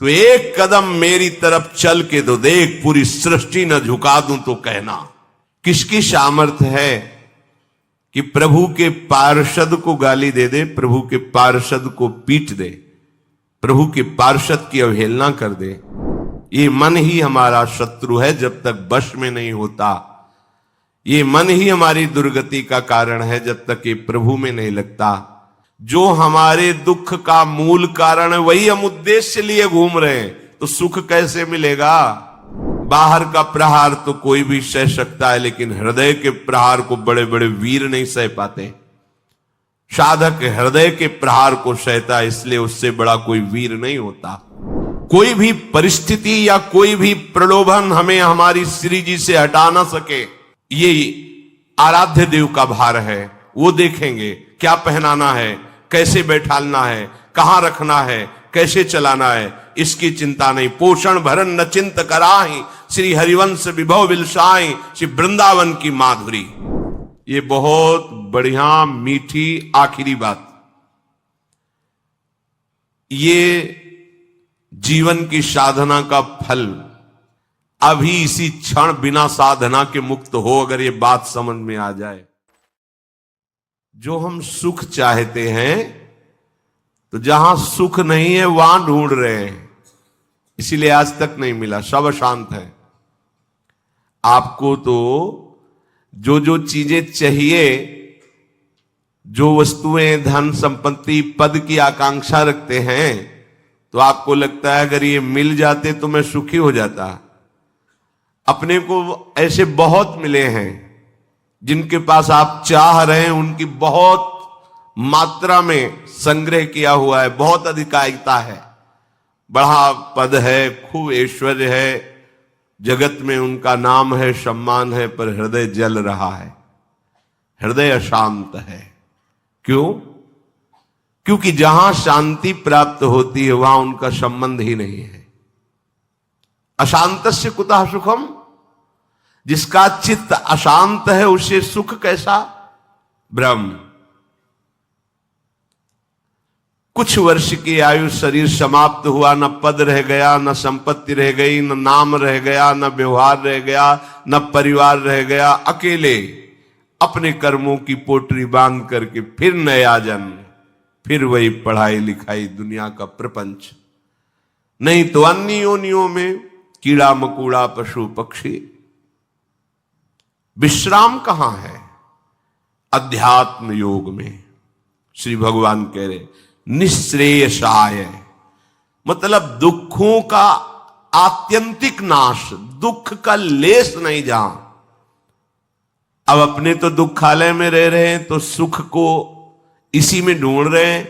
तो एक कदम मेरी तरफ चल के तो देख, पूरी सृष्टि न झुका दूं तो कहना। किसकी सामर्थ्य है कि प्रभु के पार्षद को गाली दे दे, प्रभु के पार्षद को पीट दे, प्रभु के पार्षद की अवहेलना कर दे। ये मन ही हमारा शत्रु है जब तक वश में नहीं होता। ये मन ही हमारी दुर्गति का कारण है जब तक ये प्रभु में नहीं लगता। जो हमारे दुख का मूल कारण है वही हम उद्देश्य लिए घूम रहे हैं, तो सुख कैसे मिलेगा? बाहर का प्रहार तो कोई भी सह सकता है, लेकिन हृदय के प्रहार को बड़े बड़े वीर नहीं सह पाते। साधक हृदय के प्रहार को सहता है, इसलिए उससे बड़ा कोई वीर नहीं होता। कोई भी परिस्थिति या कोई भी प्रलोभन हमें हमारी श्री जी से हटा ना सके। ये आराध्य देव का भार है, वो देखेंगे क्या पहनाना है, कैसे बैठालना है, कहां रखना है, कैसे चलाना है, इसकी चिंता नहीं। पोषण भरण न चिंत कराही, श्री हरिवंश विभव विलसाई, श्री वृंदावन की माधुरी। ये बहुत बढ़िया मीठी आखिरी बात। ये जीवन की साधना का फल अभी इसी क्षण बिना साधना के मुक्त हो, अगर ये बात समझ में आ जाए। जो हम सुख चाहते हैं तो जहां सुख नहीं है वहां ढूंढ रहे हैं, इसीलिए आज तक नहीं मिला, सब अशांत है। आपको तो जो जो चीजें चाहिए, जो वस्तुएं, धन संपत्ति, पद की आकांक्षा रखते हैं, तो आपको लगता है अगर ये मिल जाते तो मैं सुखी हो जाता। अपने को ऐसे बहुत मिले हैं जिनके पास आप चाह रहे हैं, उनकी बहुत मात्रा में संग्रह किया हुआ है, बहुत अधिकारिता है, बड़ा पद है, खूब ऐश्वर्य है, जगत में उनका नाम है, सम्मान है, पर हृदय जल रहा है, हृदय अशांत है। क्यों? क्योंकि जहां शांति प्राप्त होती है वहां उनका संबंध ही नहीं है। अशांतस्य कुतः सुखम, जिसका चित्त अशांत है उसे सुख कैसा? ब्रह्म। कुछ वर्ष की आयु, शरीर समाप्त हुआ, न पद रह गया, न संपत्ति रह गई, न नाम रह गया, न व्यवहार रह गया, न परिवार रह गया, अकेले अपने कर्मों की पोटरी बांध करके फिर नया जन्म, फिर वही पढ़ाई लिखाई, दुनिया का प्रपंच। नहीं तो अन्य योनियों में कीड़ा मकोड़ा, पशु पक्षी। विश्राम कहां है? अध्यात्म योग में। श्री भगवान कह रहे निःश्रेयसाय, मतलब दुखों का आत्यंतिक नाश, दुख का लेस नहीं जहां। अब अपने तो दुखालय में रह रहे हैं तो सुख को इसी में ढूंढ रहे हैं,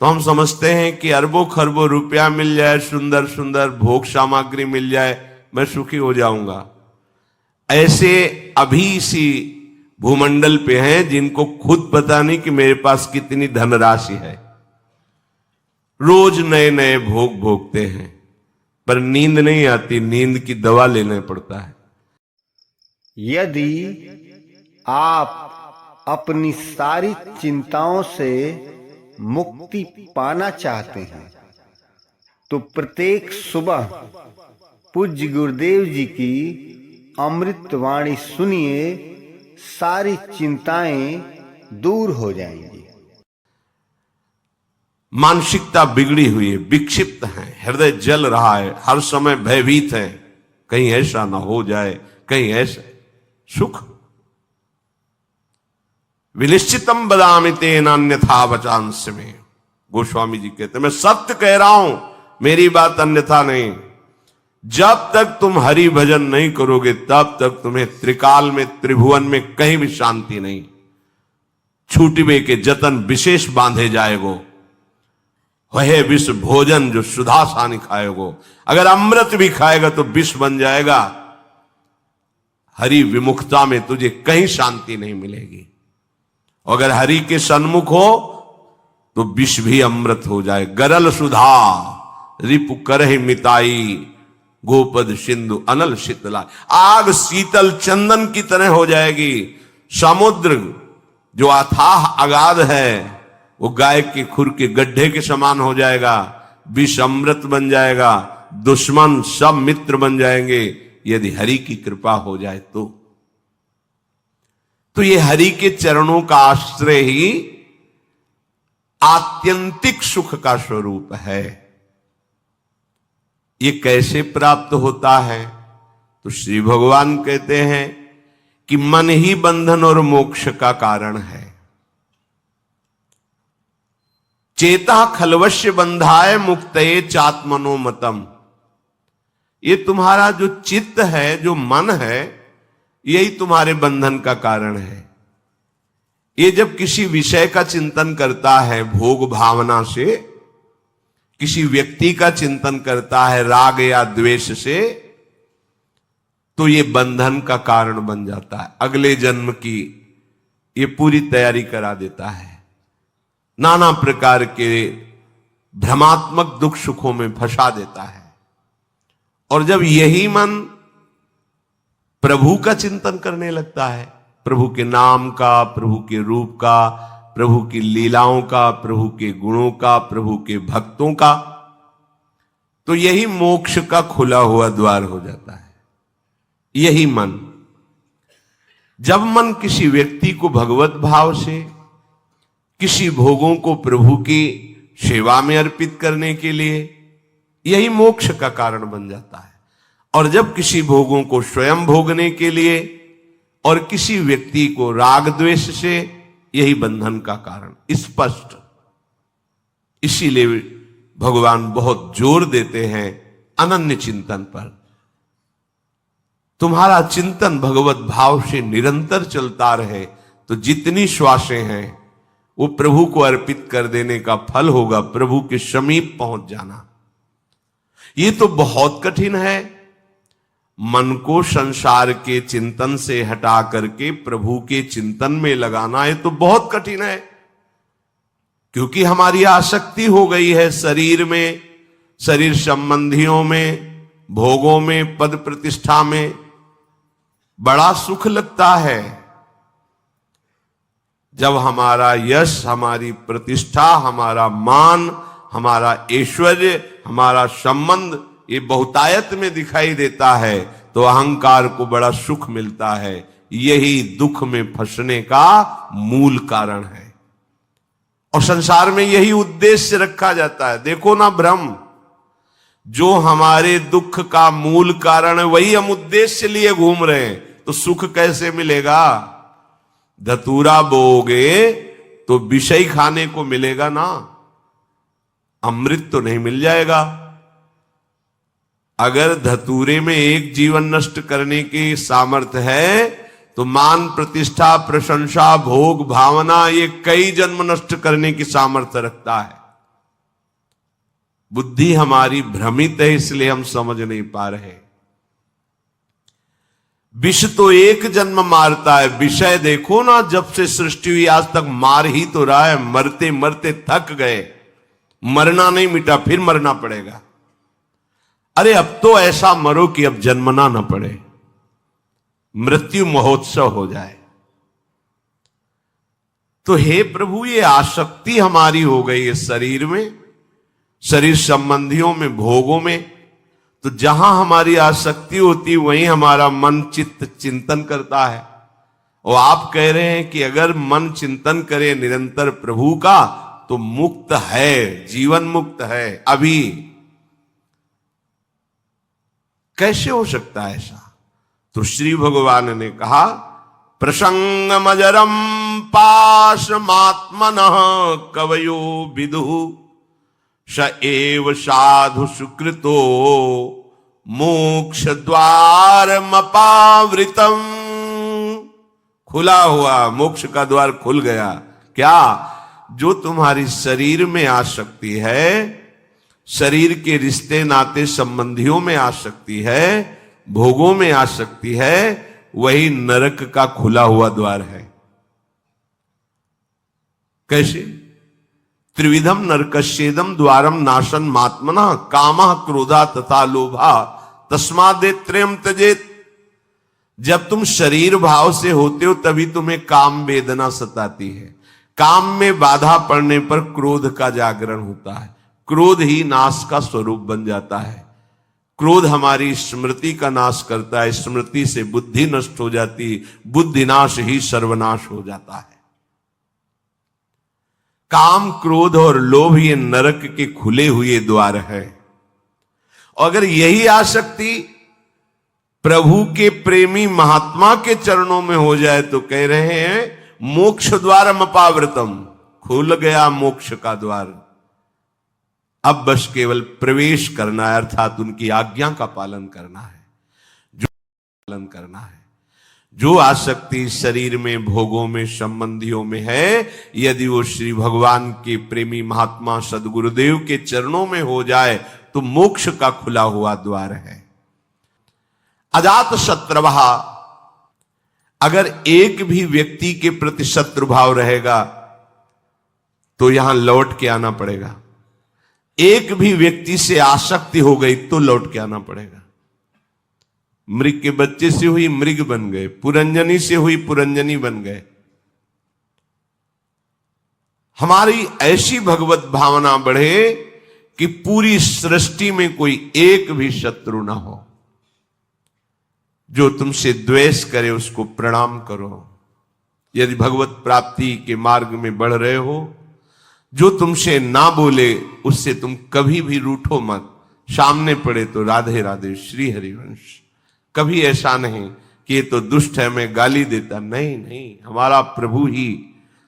तो हम समझते हैं कि अरबों खरबों रुपया मिल जाए, सुंदर सुंदर भोग सामग्री मिल जाए, मैं सुखी हो जाऊंगा। ऐसे अभी इसी भूमंडल पे हैं जिनको खुद पता नहीं कि मेरे पास कितनी धनराशि है, रोज नए नए भोग भोगते हैं, पर नींद नहीं आती, नींद की दवा लेना पड़ता है। यदि आप अपनी सारी चिंताओं से मुक्ति पाना चाहते हैं तो प्रत्येक सुबह पूज्य गुरुदेव जी की अमृत वाणी सुनिए, सारी चिंताएं दूर हो जाएंगी। मानसिकता बिगड़ी हुई है, विक्षिप्त है, हृदय जल रहा है, हर समय भयभीत है, कहीं ऐसा ना हो जाए, कहीं ऐसा। सुख विनिश्चितम बदामि तेन अन्यथा वचांस में, गोस्वामी जी कहते, मैं सत्य कह रहा हूं, मेरी बात अन्यथा नहीं। जब तक तुम हरि भजन नहीं करोगे तब तक तुम्हें त्रिकाल में, त्रिभुवन में कहीं भी शांति नहीं। छूटवे के जतन विशेष बांधे जाएगो, वह विष भोजन जो सुधा सानी खाएगो। अगर अमृत भी खाएगा तो विष बन जाएगा। हरि विमुखता में तुझे कहीं शांति नहीं मिलेगी। अगर हरि के सन्मुख हो तो विष भी अमृत हो जाए। गरल सुधा रिपु करहि मिताई, गोपद सिंधु अनल शीतला। आग शीतल चंदन की तरह हो जाएगी। समुद्र जो अथाह अगाध है वो गाय के खुर के गड्ढे के समान हो जाएगा। विष अमृत बन जाएगा, दुश्मन सब मित्र बन जाएंगे यदि हरि की कृपा हो जाए तो ये हरि के चरणों का आश्रय ही आत्यंतिक सुख का स्वरूप है। ये कैसे प्राप्त होता है? तो श्री भगवान कहते हैं कि मन ही बंधन और मोक्ष का कारण है। चेता खलवश्य बंधाय मुक्तये चात्मनो मतम। ये तुम्हारा जो चित्त है, जो मन है, यही तुम्हारे बंधन का कारण है। ये जब किसी विषय का चिंतन करता है भोग भावना से, किसी व्यक्ति का चिंतन करता है राग या द्वेष से, तो ये बंधन का कारण बन जाता है। अगले जन्म की ये पूरी तैयारी करा देता है, नाना प्रकार के भ्रमात्मक दुख सुखों में फंसा देता है। और जब यही मन प्रभु का चिंतन करने लगता है, प्रभु के नाम का, प्रभु के रूप का, प्रभु की लीलाओं का, प्रभु के गुणों का, प्रभु के भक्तों का, तो यही मोक्ष का खुला हुआ द्वार हो जाता है। यही मन, जब मन किसी व्यक्ति को भगवत भाव से, किसी भोगों को प्रभु की सेवा में अर्पित करने के लिए, यही मोक्ष का कारण बन जाता है। और जब किसी भोगों को स्वयं भोगने के लिए और किसी व्यक्ति को राग द्वेष से, यही बंधन का कारण स्पष्ट। इसीलिए भगवान बहुत जोर देते हैं अनन्य चिंतन पर। तुम्हारा चिंतन भगवत भाव से निरंतर चलता रहे तो जितनी श्वासें हैं वो प्रभु को अर्पित कर देने का फल होगा, प्रभु के समीप पहुंच जाना। ये तो बहुत कठिन है। मन को संसार के चिंतन से हटा करके प्रभु के चिंतन में लगाना, ये तो बहुत कठिन है, क्योंकि हमारी आसक्ति हो गई है शरीर में, शरीर संबंधियों में, भोगों में, पद प्रतिष्ठा में। बड़ा सुख लगता है जब हमारा यश, हमारी प्रतिष्ठा, हमारा मान, हमारा ऐश्वर्य, हमारा संबंध ये बहुतायत में दिखाई देता है, तो अहंकार को बड़ा सुख मिलता है। यही दुख में फंसने का मूल कारण है और संसार में यही उद्देश्य रखा जाता है। देखो ना भ्रम, जो हमारे दुख का मूल कारण है वही हम उद्देश्य लिए घूम रहे हैं, तो सुख कैसे मिलेगा? धतूरा बोओगे तो विषय खाने को मिलेगा ना, अमृत तो नहीं मिल जाएगा। अगर धतूरे में एक जीवन नष्ट करने की सामर्थ्य है तो मान प्रतिष्ठा, प्रशंसा, भोग, भावना ये कई जन्म नष्ट करने की सामर्थ्य रखता है। बुद्धि हमारी भ्रमित है, इसलिए हम समझ नहीं पा रहे। विष तो एक जन्म मारता है, विषय देखो ना, जब से सृष्टि हुई आज तक मार ही तो रहा है। मरते मरते थक गए, मरना नहीं मिटा, फिर मरना पड़ेगा। अरे अब तो ऐसा मरो कि अब जन्मना न पड़े, मृत्यु महोत्सव हो जाए। तो हे प्रभु, ये आसक्ति हमारी हो गई है शरीर में, शरीर संबंधियों में, भोगों में। तो जहां हमारी आसक्ति होती वहीं हमारा मन चित्त चिंतन करता है। और आप कह रहे हैं कि अगर मन चिंतन करे निरंतर प्रभु का तो मुक्त है, जीवन मुक्त है। अभी कैसे हो सकता है ऐसा? तो श्री भगवान ने कहा, प्रसंगमजरम पाशमात्मनः कवयो विदुः स एव साधु सुकृतो मोक्ष द्वारमपावृतम्। खुला हुआ मोक्ष का द्वार खुल गया। क्या? जो तुम्हारी शरीर में आसक्ति है, शरीर के रिश्ते नाते संबंधियों में आसक्ति है, भोगों में आसक्ति है, वही नरक का खुला हुआ द्वार है। कैसे? त्रिविधम नरकस्येदम द्वारम नाशन मात्मना कामः क्रोधा तथा लोभा तस्मादेत्रयम त्यजेत। जब तुम शरीर भाव से होते हो तभी तुम्हें काम वेदना सताती है। काम में बाधा पड़ने पर क्रोध का जागरण होता है, क्रोध ही नाश का स्वरूप बन जाता है। क्रोध हमारी स्मृति का नाश करता है, स्मृति से बुद्धि नष्ट हो जाती, बुद्धि नाश ही सर्वनाश हो जाता है। काम, क्रोध और लोभ ये नरक के खुले हुए द्वार है। अगर यही आसक्ति प्रभु के प्रेमी महात्मा के चरणों में हो जाए तो कह रहे हैं मोक्ष द्वारम अपावृतम, खुल गया मोक्ष का द्वार। अब बस केवल प्रवेश करना है, अर्थात उनकी आज्ञा का पालन करना है, जो पालन करना है। जो आसक्ति शरीर में, भोगों में, संबंधियों में है, यदि वो श्री भगवान के प्रेमी महात्मा सदगुरुदेव के चरणों में हो जाए तो मोक्ष का खुला हुआ द्वार है। अजात शत्रुवः, अगर एक भी व्यक्ति के प्रति शत्रु भाव रहेगा तो यहां लौट के आना पड़ेगा। एक भी व्यक्ति से आसक्ति हो गई तो लौट के आना पड़ेगा। मृग के बच्चे से हुई मृग बन गए, पुरंजनी से हुई पुरंजनी बन गए। हमारी ऐसी भगवत भावना बढ़े कि पूरी सृष्टि में कोई एक भी शत्रु ना हो। जो तुमसे द्वेष करे उसको प्रणाम करो। यदि भगवत प्राप्ति के मार्ग में बढ़ रहे हो, जो तुमसे ना बोले उससे तुम कभी भी रूठो मत। सामने पड़े तो राधे राधे श्री हरिवंश। कभी ऐसा नहीं कि ये तो दुष्ट है मैं गाली देता, नहीं नहीं, हमारा प्रभु ही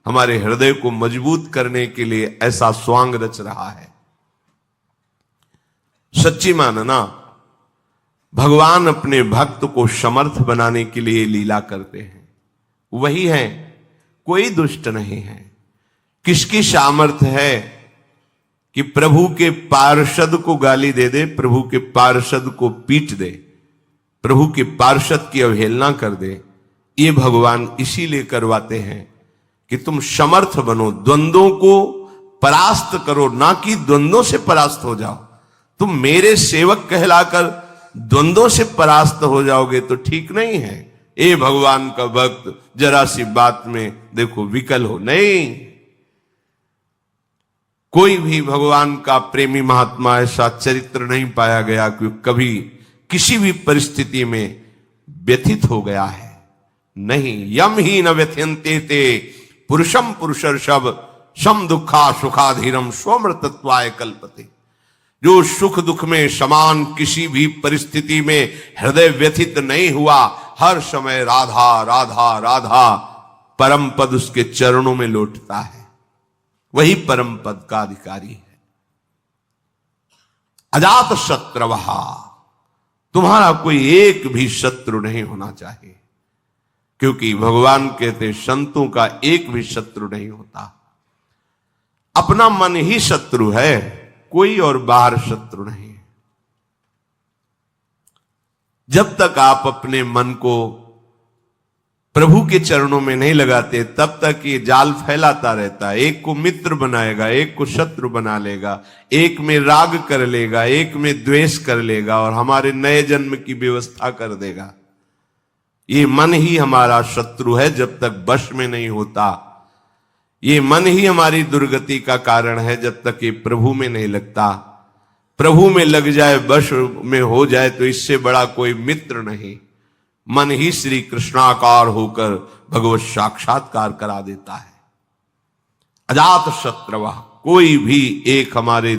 हमारे हृदय को मजबूत करने के लिए ऐसा स्वांग रच रहा है। सच्ची मानना, भगवान अपने भक्त को समर्थ बनाने के लिए लीला करते हैं। वही है, कोई दुष्ट नहीं है। किसकी सामर्थ्य है कि प्रभु के पार्षद को गाली दे दे, प्रभु के पार्षद को पीट दे, प्रभु के पार्षद की अवहेलना कर दे? ये भगवान इसीलिए करवाते हैं कि तुम समर्थ बनो, द्वंद्वों को परास्त करो, ना कि द्वंद्वों से परास्त हो जाओ। तुम मेरे सेवक कहलाकर द्वंद्वों से परास्त हो जाओगे तो ठीक नहीं है। ए भगवान का भक्त, जरा सी बात में देखो विकल हो, नहीं। कोई भी भगवान का प्रेमी महात्मा ऐसा चरित्र नहीं पाया गया कि कभी किसी भी परिस्थिति में व्यथित हो गया है। नहीं, यम ही न व्यथ्यन्ते ते पुरुषम पुरुषर्षभ सम दुखा सुखाधीरम स्वमृतत्वाय कल्पते। जो सुख दुख में समान किसी भी परिस्थिति में हृदय व्यथित नहीं हुआ, हर समय राधा राधा राधा परम पद उसके चरणों में लौटता है, वही परम पद का अधिकारी है। अजात शत्रुवः, तुम्हारा कोई एक भी शत्रु नहीं होना चाहिए, क्योंकि भगवान कहते संतों का एक भी शत्रु नहीं होता। अपना मन ही शत्रु है, कोई और बाहर शत्रु नहीं। जब तक आप अपने मन को प्रभु के चरणों में नहीं लगाते तब तक ये जाल फैलाता रहता है। एक को मित्र बनाएगा, एक को शत्रु बना लेगा, एक में राग कर लेगा, एक में द्वेष कर लेगा और हमारे नए जन्म की व्यवस्था कर देगा। ये मन ही हमारा शत्रु है जब तक वश में नहीं होता। ये मन ही हमारी दुर्गति का कारण है जब तक ये प्रभु में नहीं लगता। प्रभु में लग जाए, वश में हो जाए तो इससे बड़ा कोई मित्र नहीं। मन ही श्री कृष्णाकार होकर भगवत साक्षात्कार करा देता है। अजात शत्रुवः, कोई भी एक हमारे